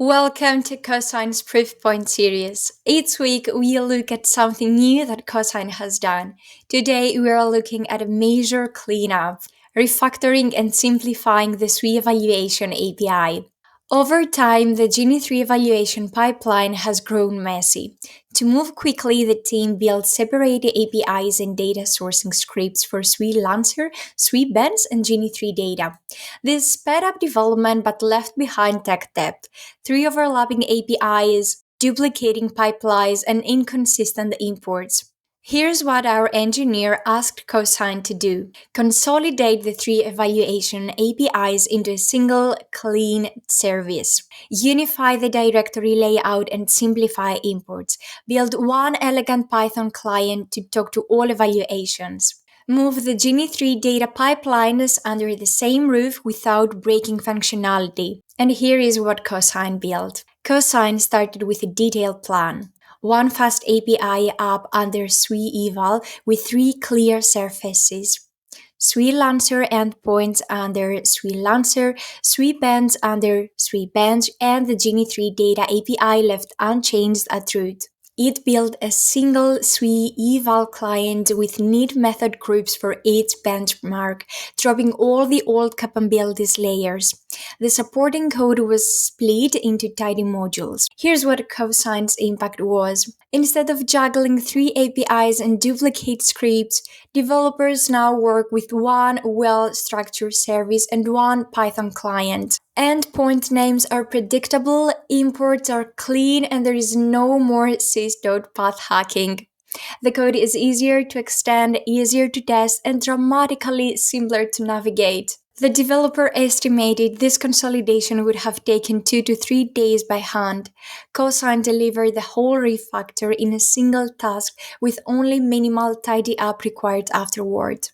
Welcome to Cosine's Proof Point series. Each week we look at something new that Cosine has done. Today we are looking at a major cleanup, refactoring and simplifying the SWE evaluation API. Over time, the Genie 3 evaluation pipeline has grown messy. To move quickly, the team built separate APIs and data sourcing scripts for SWELancer, SWE-Bench, and Genie 3 data. This sped up development but left behind tech debt, three overlapping APIs, duplicating pipelines, and inconsistent imports. Here's what our engineer asked Cosine to do: consolidate the three evaluation APIs into a single, clean service. Unify the directory layout and simplify imports. Build one elegant Python client to talk to all evaluations. Move the Genie 3 data pipelines under the same roof without breaking functionality. And here is what Cosine built. Cosine started with a detailed plan. One FastAPI app under SWE-Eval with three clear surfaces. SWELancer endpoints under SWELancer, SWE-Bench under SWE-Bench, and the Genie 3 data API left unchanged at root. It built a single SWE-Eval client with neat method groups for each benchmark, dropping all the old capabilities layers. The supporting code was split into tidy modules. Here's what Cosine's impact was. Instead of juggling three APIs and duplicate scripts, developers now work with one well-structured service and one Python client. Endpoint names are predictable, imports are clean, and there is no more sys.path hacking. The code is easier to extend, easier to test, and dramatically simpler to navigate. The developer estimated this consolidation would have taken 2 to 3 days by hand. Cosine delivered the whole refactor in a single task with only minimal tidy up required afterward.